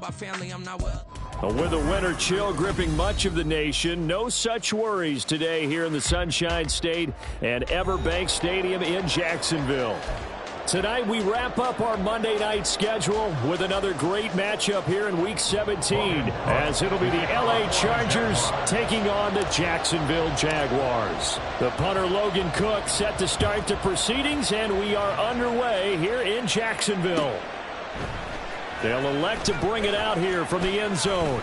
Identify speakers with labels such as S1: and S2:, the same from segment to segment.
S1: about family, I'm not well.
S2: With a winter chill gripping much of the nation, no such worries today here in the Sunshine State and Everbank Stadium in Jacksonville. Tonight we wrap up our Monday night schedule with another great matchup here in Week 17, as it'll be the LA Chargers taking on the Jacksonville Jaguars. The punter Logan Cook set to start the proceedings, and we are underway here in Jacksonville. They'll elect to bring it out here from the end zone.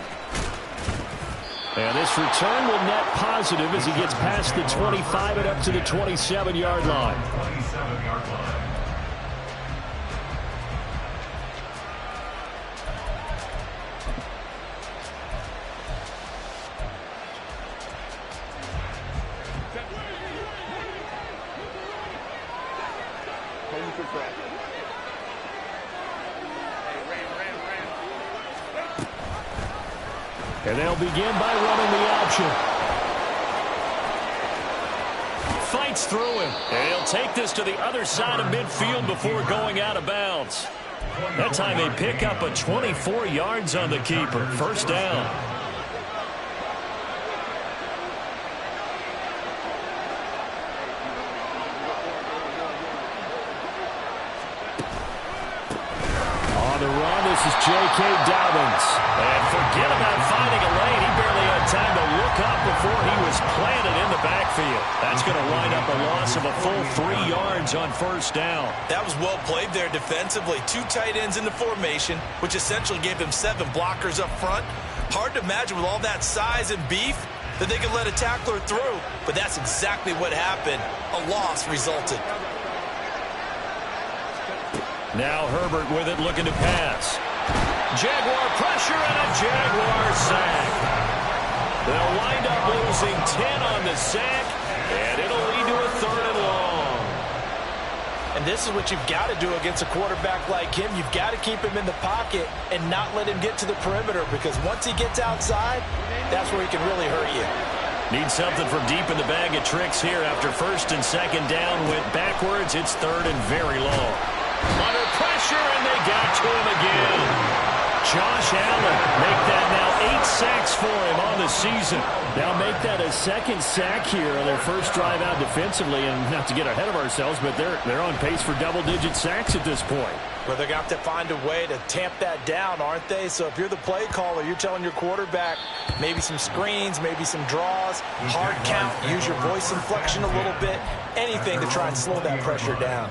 S2: And this return will net positive as he gets past the 25 and up to the 27-yard line. And they'll begin by running the option. Fights through him. And he'll take this to the other side of midfield before going out of bounds. That time they pick up a 24 yards on the keeper. First down. On the run, this is J.K. Dobbins. And forget about finding a lane. He barely had time to look up before he was planted in the backfield. That's going to wind up a loss of a full 3 yards on first down.
S3: That was well played there defensively. 2 tight ends in the formation, which essentially gave them 7 blockers up front. Hard to imagine with all that size and beef that they could let a tackler through, but that's exactly what happened. A loss resulted.
S2: Now Herbert with it, looking to pass. Jaguar pressure and a Jaguar sack. They'll wind up losing 10 on the sack, and it'll lead to a 3rd and long.
S3: And this is what you've got to do against a quarterback like him. You've got to keep him in the pocket and not let him get to the perimeter, because once he gets outside, that's where he can really hurt you.
S2: Need something from deep in the bag of tricks here after 1st and 2nd down went backwards. It's 3rd and very long. Under pressure, and they got to him again. Josh Allen make that now 8 sacks for him on the season. Now make that a 2nd sack here on their first drive out defensively, and not to get ahead of ourselves, but they're on pace for double-digit sacks at this point.
S3: Well, they're going to have to find a way to tamp that down, aren't they? So if you're the play caller, you're telling your quarterback maybe some screens, maybe some draws, hard count, use your voice inflection a little bit, anything to try and slow that pressure down.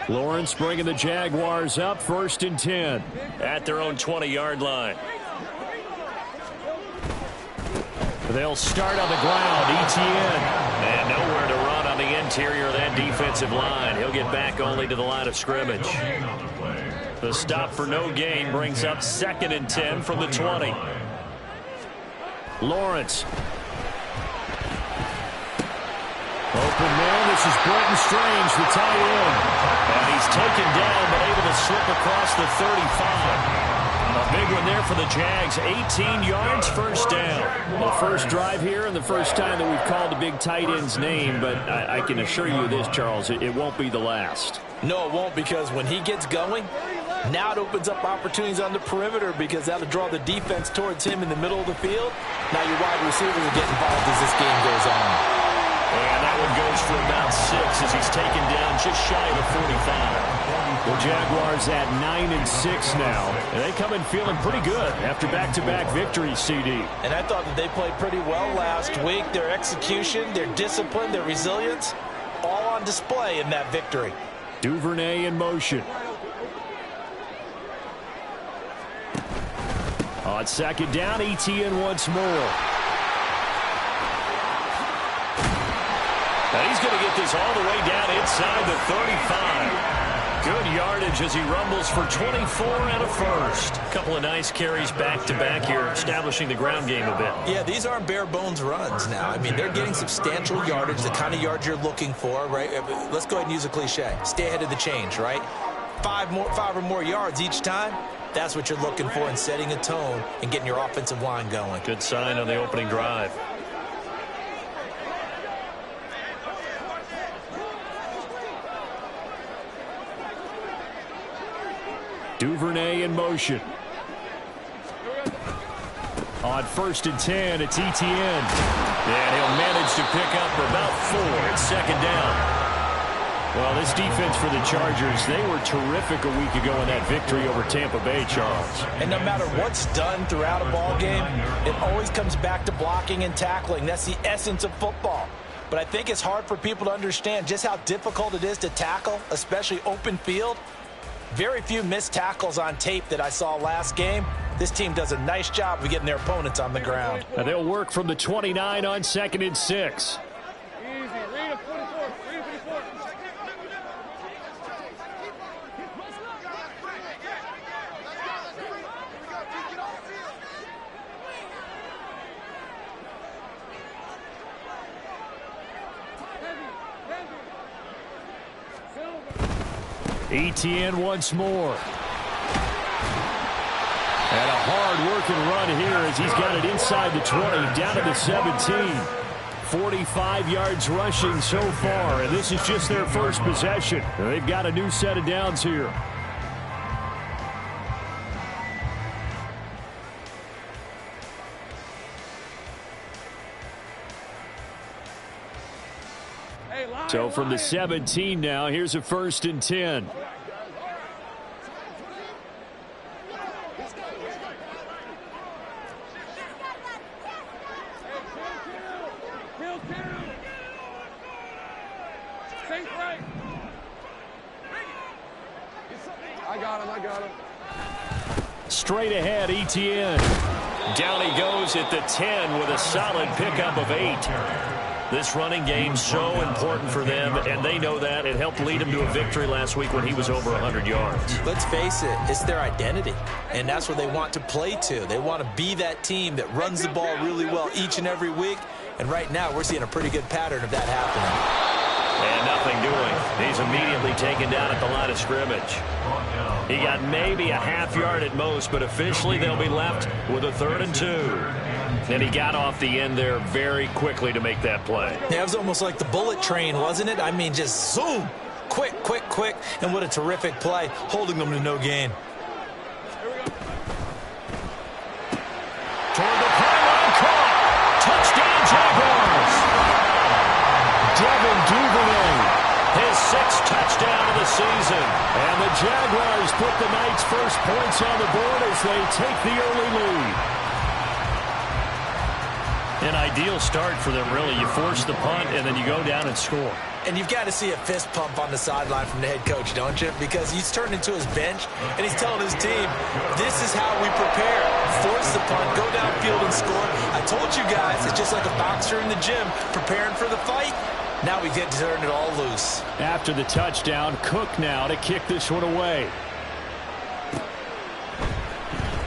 S2: Lawrence bringing the Jaguars up, 1st and 10 at their own 20-yard line. They'll start on the ground. Etienne. And nowhere to run on the interior of that defensive line. He'll get back only to the line of scrimmage. The stop for no gain brings up 2nd and 10 from the 20. Lawrence. Open man, this is Brenton Strange, the tight end. And he's taken down, but able to slip across the 35. A big one there for the Jags. 18 yards, first down. The first drive here and the first time that we've called a big tight end's name, but I can assure you this, Charles, it won't be the last.
S3: No, it won't, because when he gets going, now it opens up opportunities on the perimeter, because that'll draw the defense towards him in the middle of the field. Now your wide receivers will get involved as this game goes on.
S2: And that one goes for about 6 as he's taken down just shy of the 45. The Jaguars at 9 and 6 now. And they come in feeling pretty good after back-to-back victories, CD.
S3: And I thought that they played pretty well last week. Their execution, their discipline, their resilience, all on display in that victory.
S2: Duvernay in motion. On 2nd down, Etienne once more. And he's going to get this all the way down inside the 35. Good yardage as he rumbles for 24 and a first. A couple of nice carries back-to-back here, establishing the ground game a bit.
S3: Yeah, these aren't bare-bones runs now. I mean, they're getting substantial yardage, the kind of yards you're looking for, right? Let's go ahead and use a cliche. Stay ahead of the change, right? 5 or more yards each time. That's what you're looking for in setting a tone and getting your offensive line going.
S2: Good sign on the opening drive. Duvernay in motion. On 1st and 10, it's Etienne. And he'll manage to pick up for about 4. It's 2nd down. Well, this defense for the Chargers, they were terrific a week ago in that victory over Tampa Bay, Charles.
S3: And no matter what's done throughout a ball game, it always comes back to blocking and tackling. That's the essence of football. But I think it's hard for people to understand just how difficult it is to tackle, especially open field. Very few missed tackles on tape that I saw last game. This team does a nice job of getting their opponents on the ground.
S2: Now they'll work from the 29 on 2nd and 6. Etienne once more. And a hard-working run here as he's got it inside the 20, down to the 17. 45 yards rushing so far, and this is just their first possession. They've got a new set of downs here. So from the 17 now, here's a 1st and 10.
S1: I got him.
S2: Straight ahead, Etienne. Down he goes at the 10 with a solid pickup of 8. This running game's so important for them, and they know that. It helped lead them to a victory last week when he was over 100 yards.
S3: Let's face it, it's their identity, and that's what they want to play to. They want to be that team that runs the ball really well each and every week, and right now we're seeing a pretty good pattern of that happening.
S2: And nothing doing. He's immediately taken down at the line of scrimmage. He got maybe a half yard at most, but officially they'll be left with a 3rd and 2. And he got off the end there very quickly to make that play.
S3: Yeah, it was almost like the bullet train, wasn't it? I mean, just zoom. Quick. And what a terrific play, holding them to no gain.
S2: Toward the pylon, caught. Touchdown, Jaguars. Devin Duvernay, his 6th touchdown of the season. And the Jaguars put the night's first points on the board as they take the early lead. An ideal start for them, really. You force the punt, and then you go down and score.
S3: And you've got to see a fist pump on the sideline from the head coach, don't you? Because he's turned into his bench, and he's telling his team, this is how we prepare. Force the punt, go downfield and score. I told you guys, it's just like a boxer in the gym preparing for the fight. Now we get to turn it all loose.
S2: After the touchdown, Cook now to kick this one away.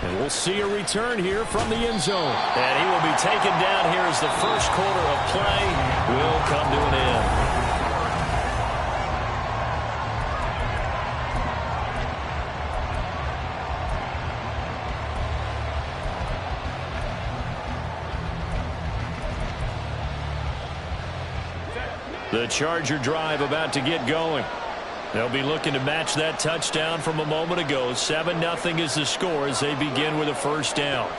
S2: And we'll see a return here from the end zone. And he will be taken down here as the first quarter of play will come to an end. The Charger drive about to get going. They'll be looking to match that touchdown from a moment ago. 7-0 is the score as they begin with a 1st down.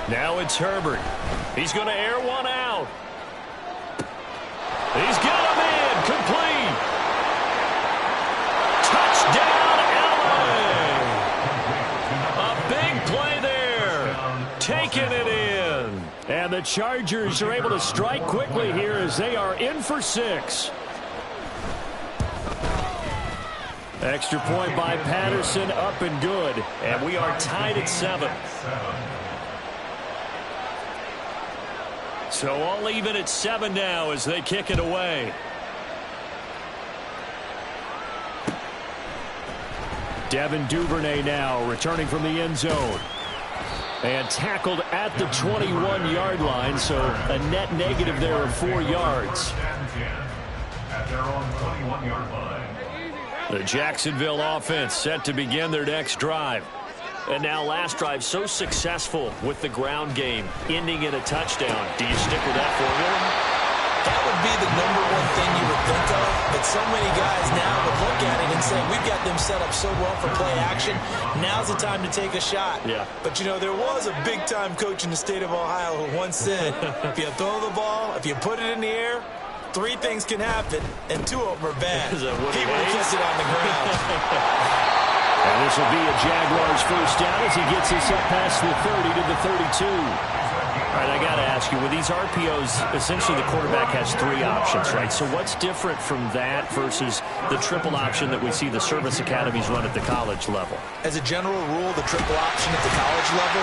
S2: Now it's Herbert. He's going to air one out. He's got him in. Complete. Touchdown, LA. A big play there. Taking it in. And the Chargers are able to strike quickly here as they are in for 6. Extra point by Patterson, up and good. And we are tied at 7. So all even at 7 now as they kick it away. Devin Duvernay now returning from the end zone. And tackled at the 21-yard line, so a net negative there of 4 yards. At their own 21-yard line. The Jacksonville offense set to begin their next drive. And now last drive so successful with the ground game, ending in a touchdown. Do you stick with that formula?
S3: That would be the number one thing you would think of, but so many guys now would look at it and say, we've got them set up so well for play action. Now's the time to take a shot.
S2: Yeah.
S3: But, you know, there was a big-time coach in the state of Ohio who once said, if you throw the ball, if you put it in the air, 3 things can happen, and 2 of them are bad. He would have kept it on the ground.
S2: And this will be a Jaguars first down as he gets us up past the 30 to the 32. All right, I got to ask you, with these RPOs, essentially the quarterback has 3 options, right? So what's different from that versus the triple option that we see the service academies run at the college level?
S3: As a general rule, the triple option at the college level,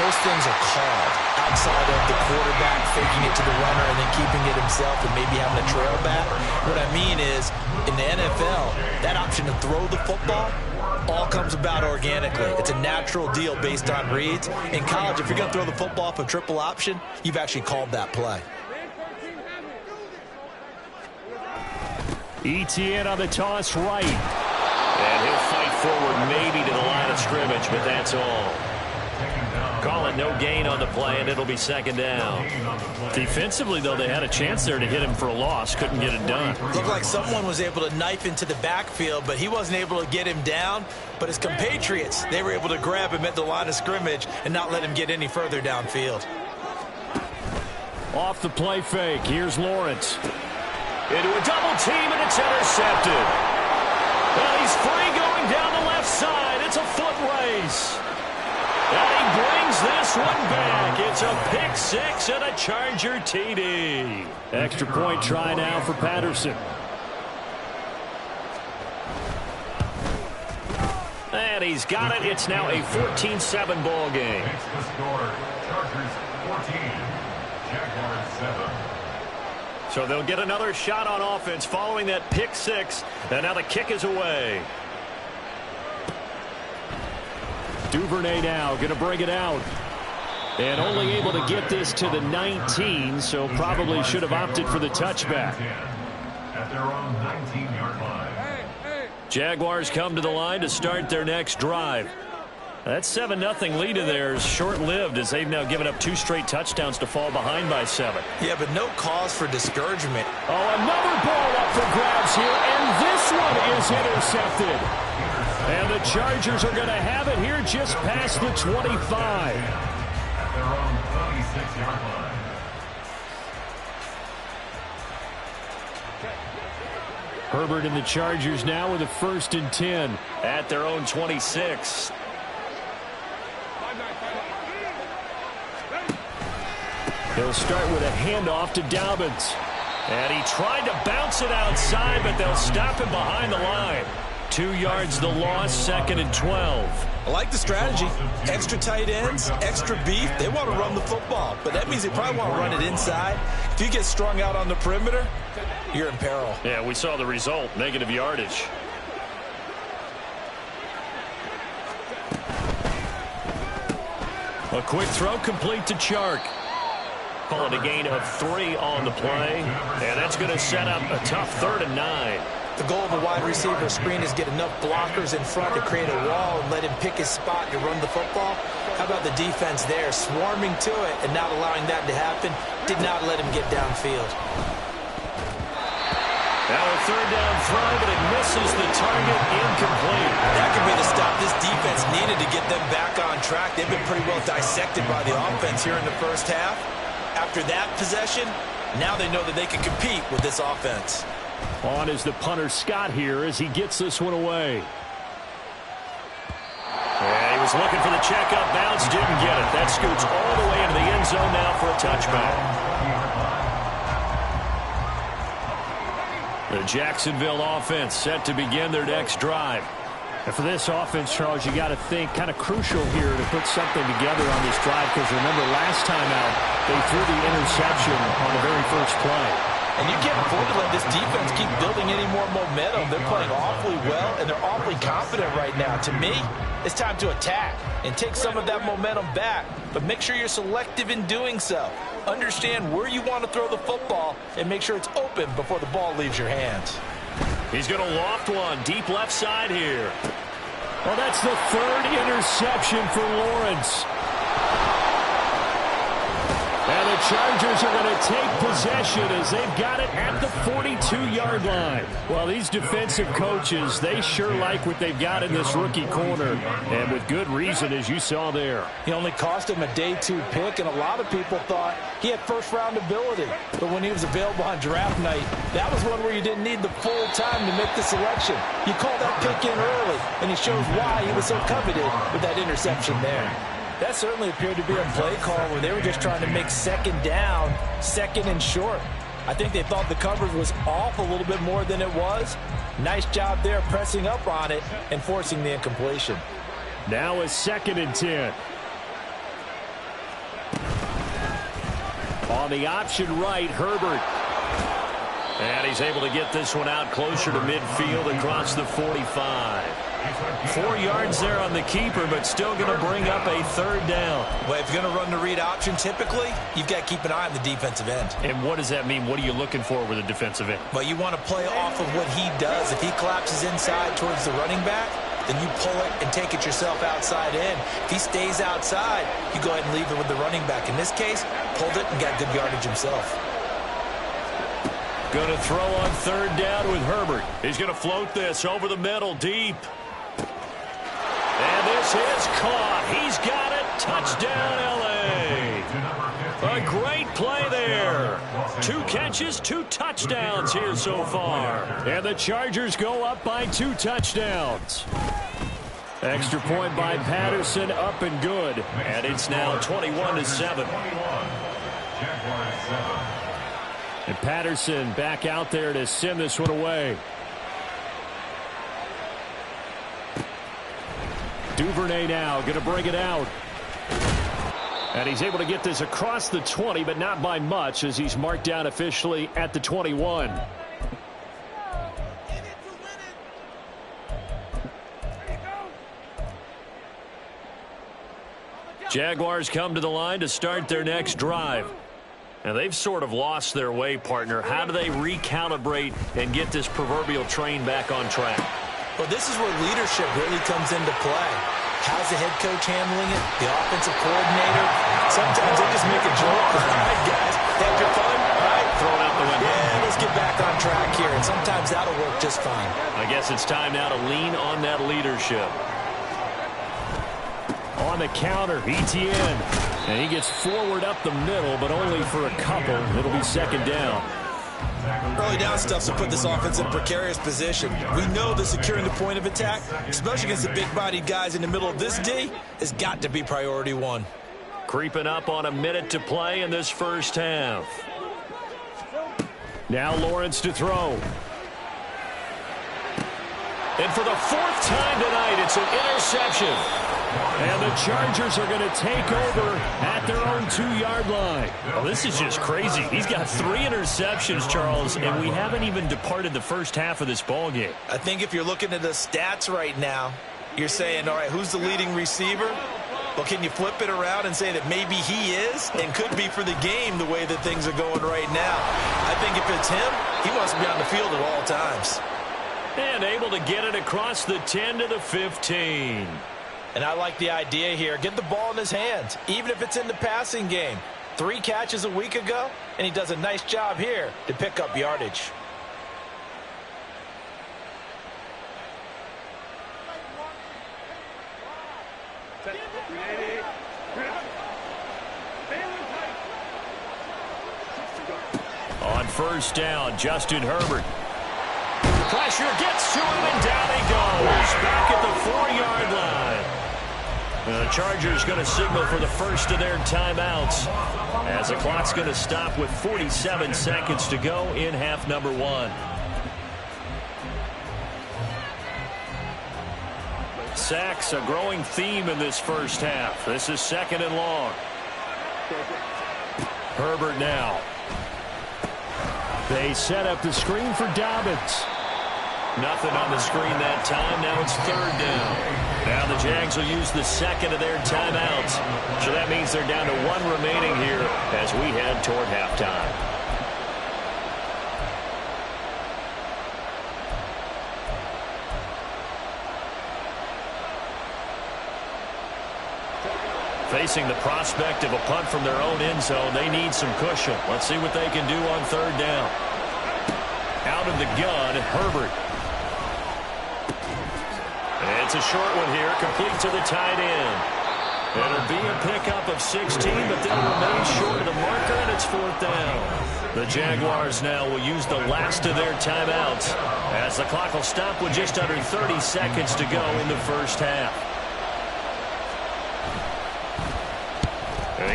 S3: most things are called outside of the quarterback faking it to the runner and then keeping it himself and maybe having a trail back. What I mean is, in the NFL, that option to throw the football all comes about organically. It's a natural deal based on reads. In college, if you're going to throw the football off a triple option, you've actually called that play.
S2: ETN on the toss right. And he'll fight forward maybe to the line of scrimmage, but that's all. Call it no gain on the play, and it'll be second down. Defensively, though, they had a chance there to hit him for a loss. Couldn't get it done.
S3: Looked like someone was able to knife into the backfield, but he wasn't able to get him down. But his compatriots, they were able to grab him at the line of scrimmage and not let him get any further downfield.
S2: Off the play fake, here's Lawrence. Into a double team, and it's intercepted. Well, he's free going down the left side. It's a foot race. And he brings this one back. It's a pick 6 and a Charger TD. Extra point try now for Patterson. And he's got it. It's now a 14-7 ball game.
S1: Makes the score Chargers 14, Jaguars 7.
S2: So they'll get another shot on offense following that pick 6. And now the kick is away. Duvernay now going to bring it out. And only able to get this to the 19, so probably should have opted for the touchback.
S1: At their own 19-yard line.
S2: Jaguars come to the line to start their next drive. That 7-0 lead of theirs short-lived as they've now given up 2 straight touchdowns to fall behind by 7.
S3: Yeah, but no cause for discouragement.
S2: Oh, another ball up for grabs here, and this one is intercepted. And the Chargers are going to have it here just past the 25.
S1: At their own 26-yard line.
S2: Herbert and the Chargers now with a 1st and 10 at their own 26. They'll start with a handoff to Dobbins. And he tried to bounce it outside, but they'll stop him behind the line. 2 yards the loss, 2nd and 12.
S3: I like the strategy. Extra tight ends, extra beef. They want to run the football, but that means they probably want to run it inside. If you get strung out on the perimeter, you're in peril.
S2: Yeah, we saw the result, negative yardage. A quick throw complete to Chark. Call it a gain of 3 on the play, and that's going to set up a tough 3rd and 9.
S3: The goal of a wide receiver screen is get enough blockers in front to create a wall and let him pick his spot to run the football. How about the defense there, swarming to it and not allowing that to happen? Did not let him get downfield.
S2: Now a 3rd down throw, but it misses the target, incomplete.
S3: That could be the stop this defense needed to get them back on track. They've been pretty well dissected by the offense here in the first half. After that possession, now they know that they can compete with this offense.
S2: On is the punter Scott here as he gets this one away. And he was looking for the checkup bounce, didn't get it. That scoots all the way into the end zone now for a touchback. The Jacksonville offense set to begin their next drive. And for this offense, Charles, you got to think kind of crucial here to put something together on this drive, because remember last time out they threw the interception on the very first play.
S3: And you can't afford to let this defense keep building any more momentum. They're playing awfully well, and they're awfully confident right now. To me, it's time to attack and take some of that momentum back. But make sure you're selective in doing so. Understand where you want to throw the football and make sure it's open before the ball leaves your hands.
S2: He's going to loft one deep left side here. Well, that's the 3rd interception for Lawrence. And the the Chargers are going to take possession as they've got it at the 42-yard line. Well, these defensive coaches, they sure like what they've got in this rookie corner, and with good reason, as you saw there.
S3: He only cost him a day 2 pick, and a lot of people thought he had first-round ability. But when he was available on draft night, that was one where you didn't need the full time to make the selection. You called that pick in early, and he shows why he was so coveted with that interception there. That certainly appeared to be a play call where they were just trying to make second down, second and short. I think they thought the coverage was off a little bit more than it was. Nice job there pressing up on it and forcing the incompletion.
S2: Now a 2nd and 10. On the option right, Herbert. And he's able to get this one out closer to midfield across the 45. 4 yards there on the keeper, but still going to bring up a 3rd down.
S3: Well, if you're going to run the read option, typically, you've got to keep an eye on the defensive end.
S2: And what does that mean? What are you looking for with a defensive end?
S3: Well, you want to play off of what he does. If he collapses inside towards the running back, then you pull it and take it yourself outside in. If he stays outside, you go ahead and leave it with the running back. In this case, pulled it and got good yardage himself.
S2: Going to throw on 3rd down with Herbert. He's going to float this over the middle, deep. And this is caught. He's got it. Touchdown, L.A. A great play there. 2 catches, 2 touchdowns here so far. And the Chargers go up by 2 touchdowns. Extra point by Patterson, up and good. And it's now 21-7. And Patterson back out there to send this one away. Duvernay now going to bring it out. And he's able to get this across the 20, but not by much as he's marked down officially at the 21. Jaguars come to the line to start their next drive. And they've sort of lost their way, partner. How do they recalibrate and get this proverbial train back on track?
S3: Well, this is where leadership really comes into play. How's the head coach handling it? The offensive coordinator? Sometimes they just make a joke. All right, guys, had your fun? All right, throw it out the window. Yeah, let's get back on track here. And sometimes that'll work just fine.
S2: I guess it's time now to lean on that leadership. On the counter, Etienne. And he gets forward up the middle, but only for a couple. It'll be 2nd down.
S3: Early down stuff to put this offense in a precarious position. We know that securing the point of attack, especially against the big-bodied guys in the middle of this D, has got to be priority 1.
S2: Creeping up on a minute to play in this first half. Now Lawrence to throw. And for the 4th time tonight, it's an interception. And the Chargers are going to take over at their own 2-yard line. Well, this is just crazy. He's got 3 interceptions, Charles, and we haven't even departed the first half of this ballgame.
S3: I think if you're looking at the stats right now, you're saying, all right, who's the leading receiver? Well, can you flip it around and say that maybe he is and could be for the game the way that things are going right now? I think if it's him, he wants to be on the field at all times.
S2: And able to get it across the 10 to the 15.
S3: And I like the idea here. Get the ball in his hands, even if it's in the passing game. 3 catches a week ago, and he does a nice job here to pick up yardage.
S2: On 1st down, Justin Herbert. Pressure gets to him, and down he goes. Back at the 4-yard line. The Chargers going to signal for the first of their timeouts as the clock's going to stop with 47 seconds to go in half number 1. Sacks, a growing theme in this first half. This is 2nd and long. Herbert now. They set up the screen for Dobbins. Nothing on the screen that time. Now it's 3rd down. Now the Jags will use the 2nd of their timeouts. So that means they're down to 1 remaining here as we head toward halftime. Facing the prospect of a punt from their own end zone, they need some cushion. Let's see what they can do on third down. Out of the gun, Herbert. It's a short one here, complete to the tight end. It'll be a pickup of 16, but they'll remain short of the marker, and it's fourth down. The Jaguars now will use the last of their timeouts as the clock will stop with just under 30 seconds to go in the first half.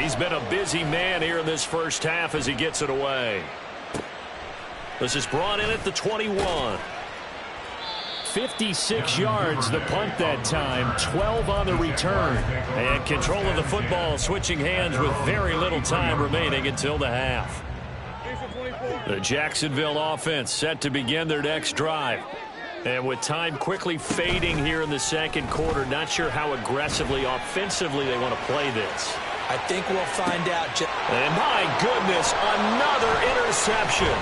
S2: He's been a busy man here in this first half as he gets it away. This is brought in at the 21. 56 yards the punt that time, 12 on the return. And control of the football switching hands with very little time remaining until the half. The Jacksonville offense set to begin their next drive. And with time quickly fading here in the second quarter, not sure how aggressively, offensively they want to play this.
S3: I think we'll find out.
S2: And my goodness, another interception.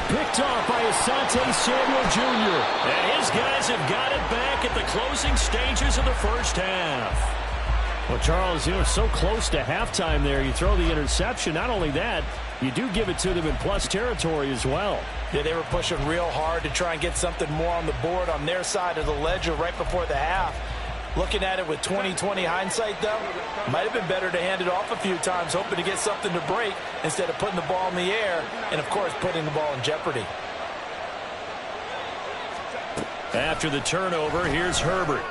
S2: Picked off by Asante Samuel Jr. And his guys have got it back at the closing stages of the first half. Well, Charles, you know, so close to halftime there. You throw the interception. Not only that, you do give it to them in plus territory as well.
S3: Yeah, they were pushing real hard to try and get something more on the board on their side of the ledger right before the half. Looking at it with 20/20 hindsight, though, might have been better to hand it off a few times, hoping to get something to break instead of putting the ball in the air and, of course, putting the ball in jeopardy.
S2: After the turnover, here's Herbert.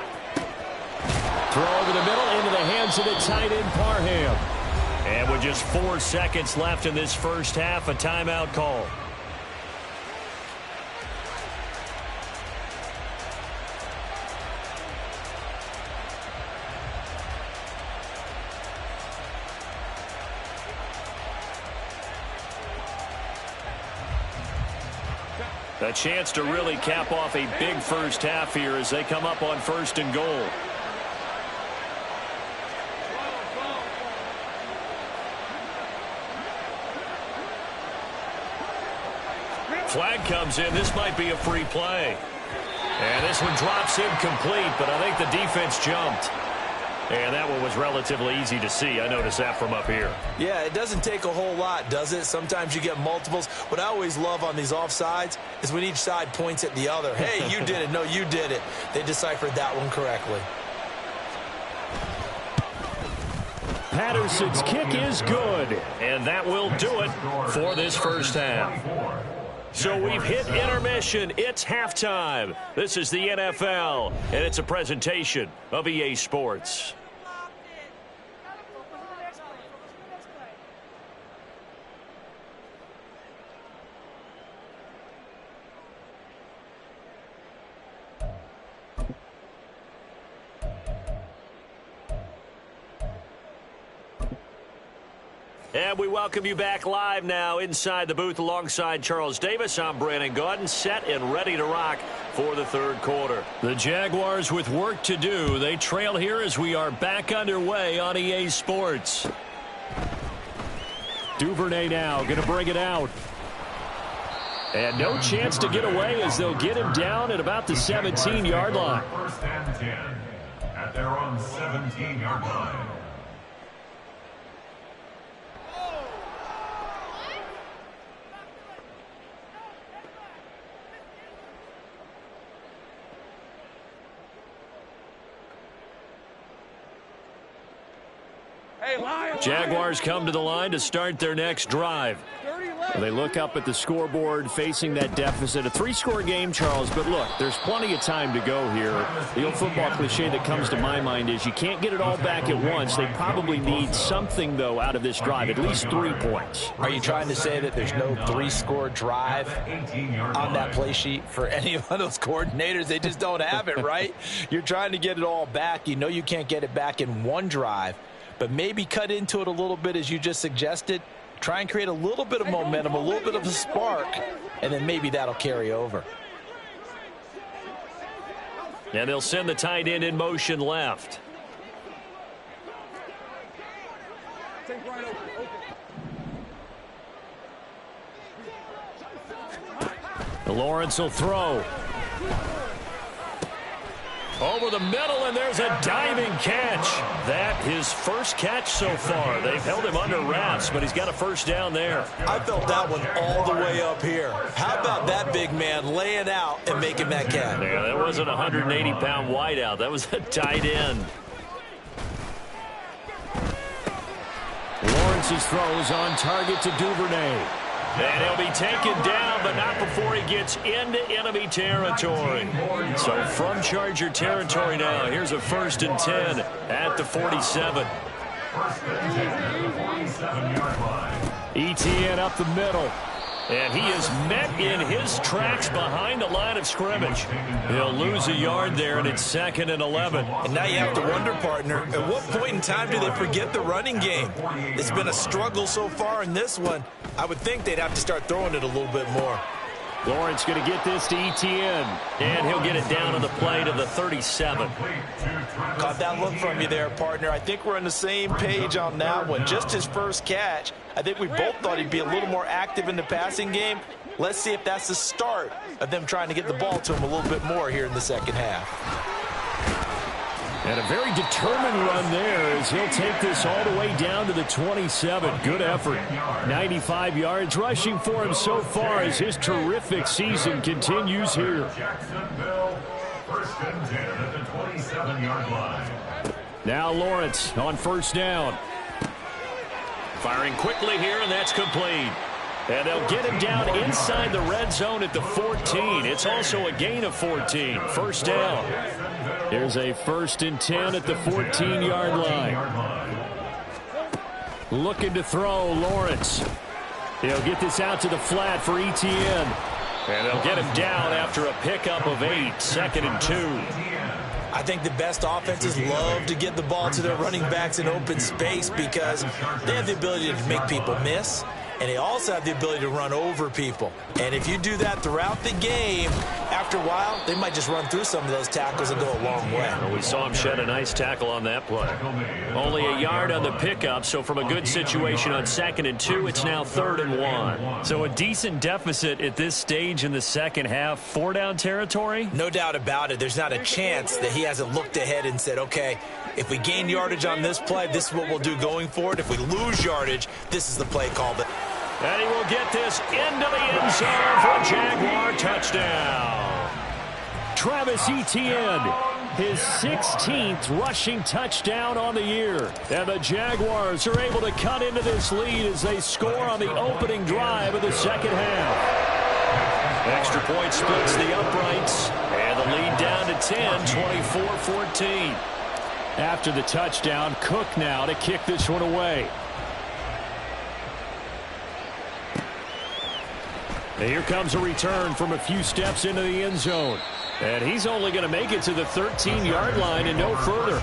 S2: Throw over the middle into the hands of the tight end, Parham. And with just 4 seconds left in this first half, a timeout call. A chance to really cap off a big first half here as they come up on first and goal. Flag comes in. This might be a free play. And this one drops incomplete, but I think the defense jumped. And that one was relatively easy to see. I noticed that from up here.
S3: Yeah, it doesn't take a whole lot, does it? Sometimes you get multiples. What I always love on these offsides is when each side points at the other. Hey, you did it. No, you did it. They deciphered that one correctly.
S2: Patterson's kick is good. And that will do it for this first half. So we've hit intermission. It's halftime. This is the NFL, and it's a presentation of EA Sports. And we welcome you back live now inside the booth alongside Charles Davis. I'm Brandon Gaudin, set and ready to rock for the third quarter. The Jaguars with work to do. They trail here as we are back underway on EA Sports. Duvernay now going to bring it out. And no chance to get away as they'll get him down at about the 17-yard line.
S1: First and 10 at their own 17-yard line.
S2: Jaguars come to the line to start their next drive. They look up at the scoreboard facing that deficit. A 3-score game, Charles, but look, there's plenty of time to go here. The old football cliche that comes to my mind is you can't get it all back at once. They probably need something, though, out of this drive, at least 3 points.
S3: Are you trying to say that there's no 3-score drive on that play sheet for any of those coordinators? They just don't have it, right? You're trying to get it all back. You know you can't get it back in one drive, but maybe cut into it a little bit as you just suggested. Try and create a little bit of momentum, a little bit of a spark, and then maybe that'll carry over.
S2: And they'll send the tight end in motion left. Lawrence will throw. Over the middle, and there's a diving catch. That his first catch so far. They've held him under wraps, but he's got a first down there.
S3: I felt that one all the way up here. How about that big man laying out and making that catch?
S2: Yeah, that wasn't a 180-pound wideout. That was a tight end. Lawrence's throws on target to Duvernay. And he'll be taken down, but not before he gets into enemy territory. So from Charger territory now, here's a 1st and 10 at the 47.
S1: First and 10 at the 47-yard line.
S2: Etienne up the middle. And he is met in his tracks behind the line of scrimmage. He'll lose a yard there, and it's 2nd and 11.
S3: And now you have to wonder, partner, at what point in time do they forget the running game? It's been a struggle so far in this one. I would think they'd have to start throwing it a little bit more.
S2: Lawrence going to get this to Etienne, and he'll get it down on the play to the 37.
S3: Caught that look from you there, partner. I think we're on the same page on that one. Just his first catch. I think we both thought he'd be a little more active in the passing game. Let's see if that's the start of them trying to get the ball to him a little bit more here in the second half.
S2: And a very determined run there as he'll take this all the way down to the 27. Good effort. 95 yards rushing for him so far as his terrific season continues here.
S1: Jacksonville, 1st and 10 at the 27-yard line.
S2: Now Lawrence on 1st down. Firing quickly here, and that's complete. And they'll get him down inside the red zone at the 14. It's also a gain of 14. 1st down. Here's a 1st and 10 at the 14-yard line. Looking to throw, Lawrence. He'll get this out to the flat for Etienne. And they'll get him down after a pickup of 8. 2nd and 2.
S3: I think the best offenses love to get the ball to their running backs in open space because they have the ability to make people miss, and they also have the ability to run over people. And if you do that throughout the game, after a while, they might just run through some of those tackles and go a long way.
S2: Well, we saw him shed a nice tackle on that play. Only a yard on the pickup, so from a good situation on 2nd and 2, it's now 3rd and 1. So a decent deficit at this stage in the second half. 4-down territory?
S3: No doubt about it. There's not a chance that he hasn't looked ahead and said, okay, if we gain yardage on this play, this is what we'll do going forward. If we lose yardage, this is the play call.
S2: And he will get this into the end zone for a Jaguar touchdown. Travis Etienne, his 16th rushing touchdown on the year. And the Jaguars are able to cut into this lead as they score on the opening drive of the second half. Extra point splits the uprights, and the lead down to 10, 24-14. After the touchdown, Cook now to kick this one away. And here comes a return from a few steps into the end zone. And he's only going to make it to the 13-yard line and no further.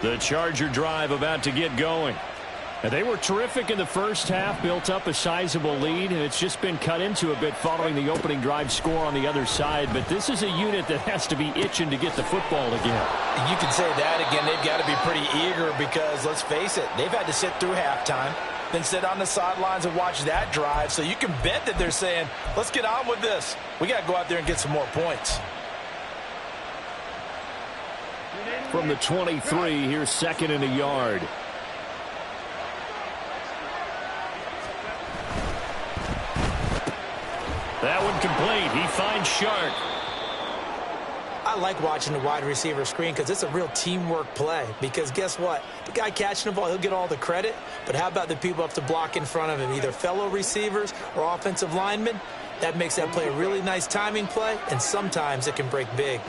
S2: The Charger drive about to get going. And they were terrific in the first half, built up a sizable lead, and it's just been cut into a bit following the opening drive score on the other side. But this is a unit that has to be itching to get the football again.
S3: You can say that again. They've got to be pretty eager because, let's face it, they've had to sit through halftime, then sit on the sidelines and watch that drive. So you can bet that they're saying, let's get on with this. We got to go out there and get some more points.
S2: From the 23, here's 2nd and a yard. That one complete. He finds Shark.
S3: I like watching the wide receiver screen because it's a real teamwork play. Because guess what? The guy catching the ball, he'll get all the credit. But how about the people have to block in front of him, either fellow receivers or offensive linemen? That makes that play a really nice timing play, and sometimes it can break big.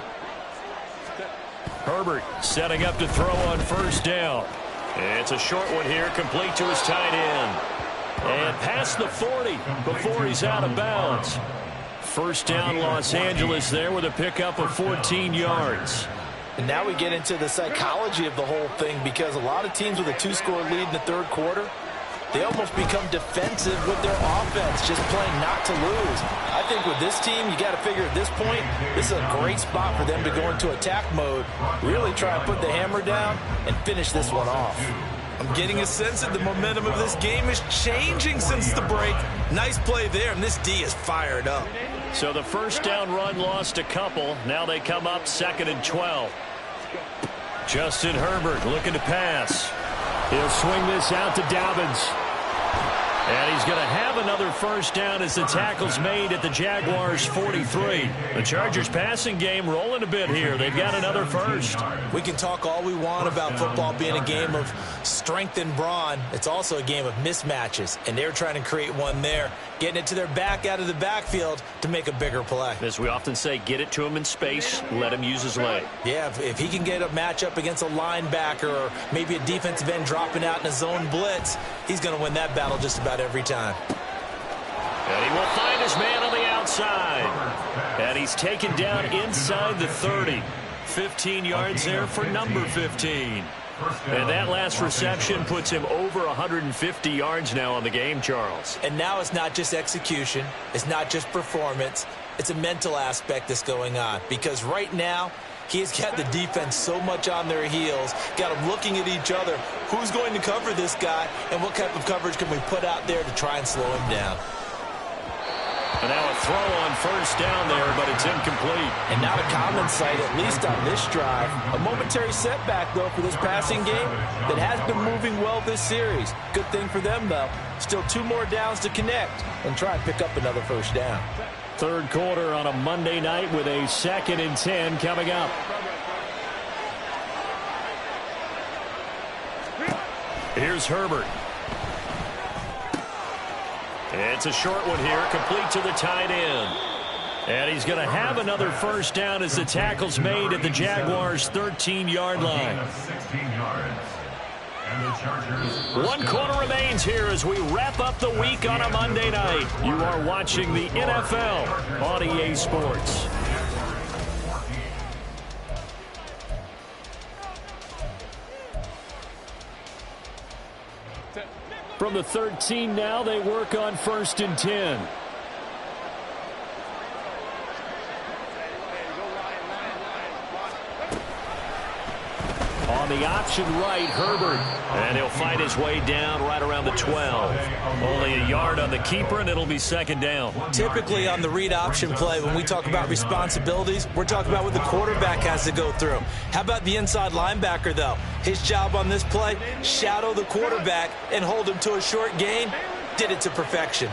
S2: Herbert setting up to throw on 1st down. It's a short one here, complete to his tight end. And past the 40 before he's out of bounds. 1st down, Los Angeles there with a pickup of 14 yards.
S3: And now we get into the psychology of the whole thing because a lot of teams with a 2-score lead in the third quarter, they almost become defensive with their offense, just playing not to lose. I think with this team, you got to figure at this point, this is a great spot for them to go into attack mode, really try and put the hammer down and finish this one off. I'm getting a sense that the momentum of this game is changing since the break. Nice play there, and this D is fired up.
S2: So the first down run lost a couple. Now they come up 2nd and 12. Justin Herbert looking to pass. He'll swing this out to Dobbins. And he's going to have another first down as the tackle's made at the Jaguars' 43. The Chargers passing game rolling a bit here. They've got another first.
S3: We can talk all we want about football being a game of strength and brawn. It's also a game of mismatches, and they're trying to create one there, getting it to their back out of the backfield to make a bigger play.
S2: As we often say, get it to him in space, let him use his leg.
S3: Yeah, if he can get a matchup against a linebacker or maybe a defensive end dropping out in a zone blitz, he's going to win that battle just about every time.
S2: And he will find his man on the outside. And he's taken down inside the 30. 15 yards there for number 15. And that last reception puts him over 150 yards now on the game, Charles.
S3: And now it's not just execution. It's not just performance. It's a mental aspect that's going on. Because right now, he's got the defense so much on their heels, got them looking at each other. Who's going to cover this guy, and what type of coverage can we put out there to try and slow him down?
S2: And now a throw on first down there, but it's incomplete.
S3: And not a common sight, at least on this drive. A momentary setback, though, for this passing game that has been moving well this series. Good thing for them, though. Still 2 more downs to connect and try and pick up another first down.
S2: Third quarter on a Monday night with a 2nd and 10 coming up. Here's Herbert. It's a short one here, complete to the tight end. And he's going to have another first down as the tackle's made at the Jaguars' 13-yard line.
S1: 16 yards. And the Chargers.
S2: 1 quarter remains here as we wrap up the week on a Monday night. You are watching the NFL on EA Sports. From the 13 now, they work on 1st and 10. On the option right, Herbert. And he'll find his way down right around the 12. Only a yard on the keeper, and it'll be 2nd down.
S3: Typically on the read option play, when we talk about responsibilities, we're talking about what the quarterback has to go through. How about the inside linebacker, though? His job on this play, shadow the quarterback and hold him to a short gain. Did it to perfection.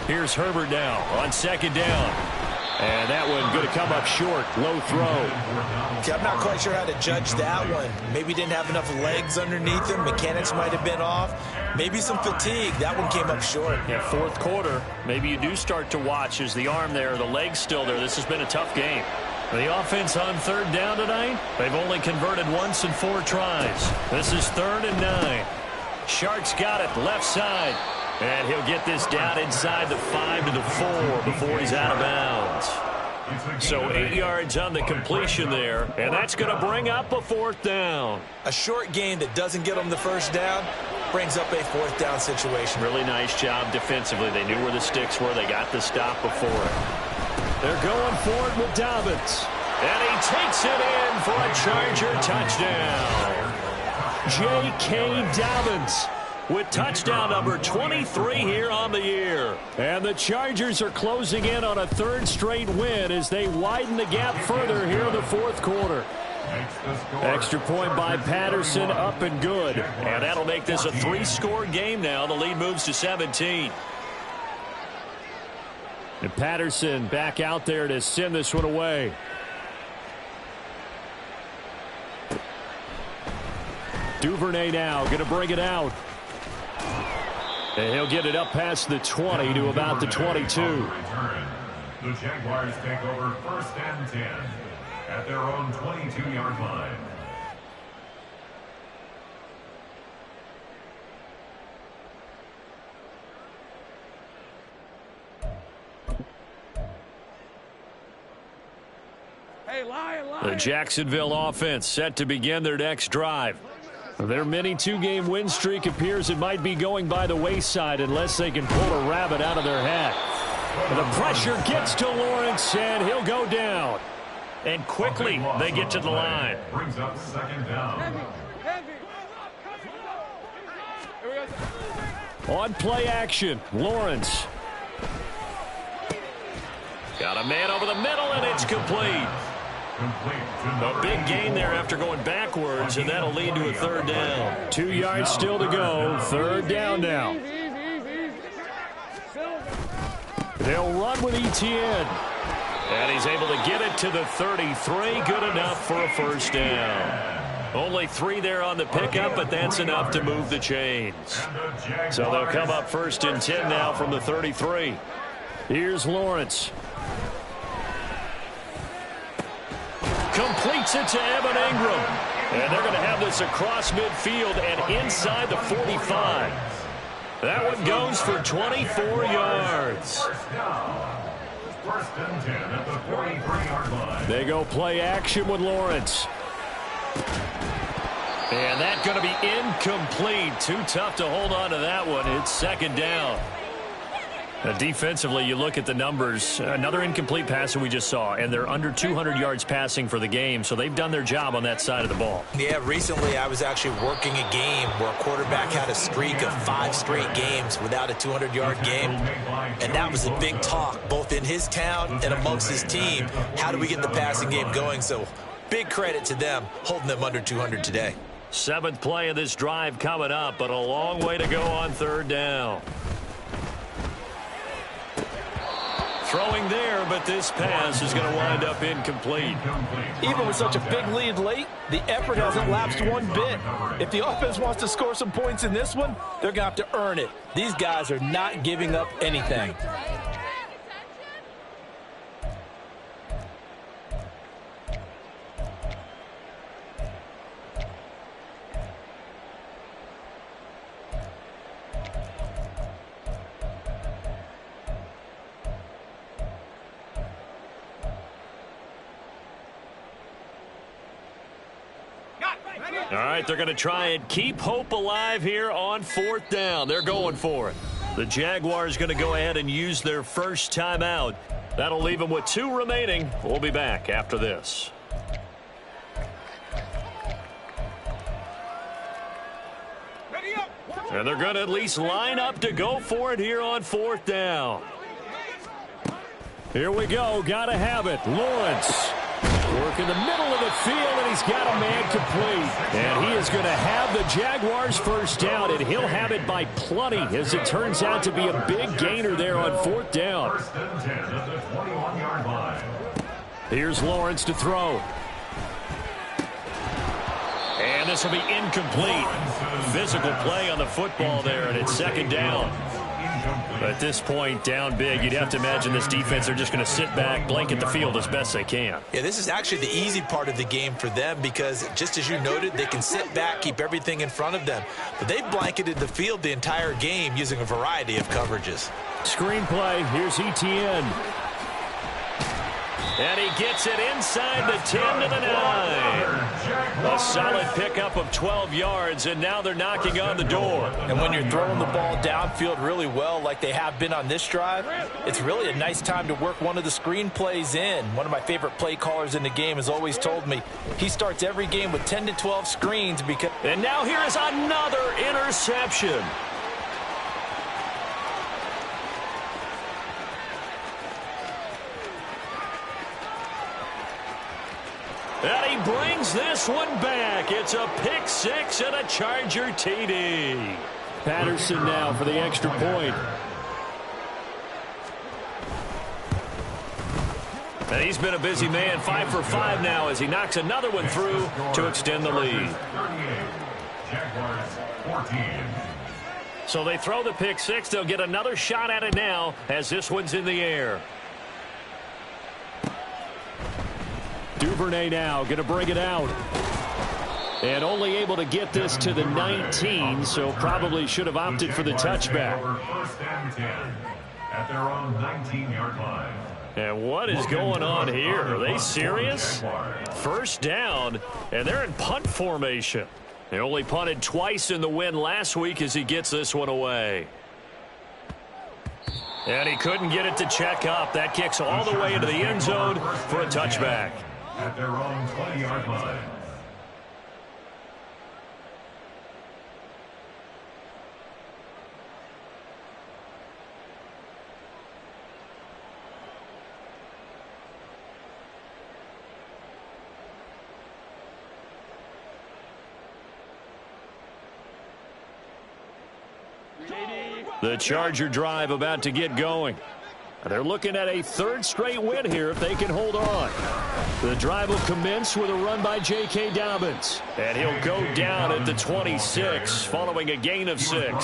S2: Here's Herbert now on 2nd down. And that one going to come up short. Low throw.
S3: Okay, I'm not quite sure how to judge that one. Maybe didn't have enough legs underneath him. Mechanics might have been off. Maybe some fatigue. That one came up short.
S2: Yeah, 4th quarter. Maybe you do start to watch as the arm there, the leg's still there. This has been a tough game. The offense on 3rd down tonight, they've only converted once in 4 tries. This is 3rd and 9. Sharks got it left side. And he'll get this down inside the 5 to the 4 before he's out of bounds. So 8 yards on the completion there, and that's going to bring up a 4th down.
S3: A short gain that doesn't get them the first down brings up a 4th down situation.
S2: Really nice job defensively. They knew where the sticks were. They got the stop before it. They're going for it with Dobbins. And he takes it in for a Charger touchdown. J.K. Dobbins with touchdown number 23 here on the year. And the Chargers are closing in on a 3rd straight win as they widen the gap further here in the 4th quarter. Extra point by Patterson, up and good. And that'll make this a 3-score game now. The lead moves to 17. And Patterson back out there to send this one away. Duvernay now going to bring it out. And he'll get it up past the 20 to about the 22.
S1: The Jaguars take over 1st and 10 at their own 22-yard line.
S2: The Jacksonville offense set to begin their next drive. Their mini 2-game win streak appears it might be going by the wayside unless they can pull a rabbit out of their hat. The pressure gets to Lawrence, and he'll go down. And quickly, they get to the line.
S1: Brings up 2nd down.
S2: On play action, Lawrence. Got a man over the middle, and it's complete. A big gain there after going backwards, and that'll lead to a third down. 2 yards still to go. Third down now. They'll run with Etienne. And he's able to get it to the 33. Good enough for a first down. Only 3 there on the pickup, but that's enough to move the chains. So they'll come up 1st and 10 now from the 33. Here's Lawrence. Completes it to Evan Ingram. And they're going to have this across midfield and inside the 45. That one goes for 24 yards.
S1: First and 10 at the 43-yard line.
S2: They go play action with Lawrence. And that's going to be incomplete. Too tough to hold on to that one. It's second down. Defensively, you look at the numbers. Another incomplete pass that we just saw, and they're under 200 yards passing for the game, so they've done their job on that side of the ball.
S3: Yeah, recently I was actually working a game where a quarterback had a streak of 5 straight games without a 200-yard game, and that was a big talk, both in his town and amongst his team. How do we get the passing game going? So big credit to them, holding them under 200 today.
S2: 7th play of this drive coming up, but a long way to go on third down. Throwing there, but this pass is going to wind up incomplete.
S4: Even with such a big lead late, the effort hasn't lapsed one bit. If the offense wants to score some points in this one, they're going to have to earn it. These guys are not giving up anything.
S2: All right, they're going to try and keep hope alive here on 4th down. They're going for it. The Jaguars going to go ahead and use their first timeout. That'll leave them with 2 remaining. We'll be back after this. And they're going to at least line up to go for it here on 4th down. Here we go. Got to have it. Lawrence. Work in the middle of the field, and he's got a man complete. And he is going to have the Jaguars first down, and he'll have it by plenty, as it turns out to be a big gainer there on 4th down.
S1: First and 10 at the 21-yard line.
S2: Here's Lawrence to throw. And this will be incomplete. Physical play on the football there, and it's second down. At this point, down big, you'd have to imagine this defense, they're just going to sit back, blanket the field as best they can.
S3: Yeah, this is actually the easy part of the game for them because, just as you noted, they can sit back, keep everything in front of them. But they've blanketed the field the entire game using a variety of coverages.
S2: Screenplay, here's Etienne. And he gets it inside the 10 to the 9. A solid pickup of 12 yards, and now they're knocking on the door.
S4: And when you're throwing the ball downfield really well like they have been on this drive, it's really a nice time to work one of the screen plays in. One of my favorite play callers in the game has always told me he starts every game with 10 to 12 screens because...
S2: And now here is another interception. And he brings this one back. It's a pick 6 and a Charger TD. Patterson now for the extra point. And he's been a busy man, 5 for 5 now as he knocks another one through to extend the lead.
S1: Jaguars 14.
S2: So they throw the pick 6. They'll get another shot at it now as this one's in the air. Duvernay now going to bring it out. And only able to get this to the 19, so probably should have opted for the touchback.
S1: First and 10 at their own 19-yard line.
S2: And what is going on here? Are they serious? First down, and they're in punt formation. They only punted twice in the win last week as he gets this one away. And he couldn't get it to check up. That kicks all the way into the end zone for a touchback.
S1: At their own 20-yard line.
S2: The Charger drive about to get going. They're looking at a third straight win here if they can hold on. The drive will commence with a run by J.K. Dobbins. And he'll go down at the 26 following a gain of 6.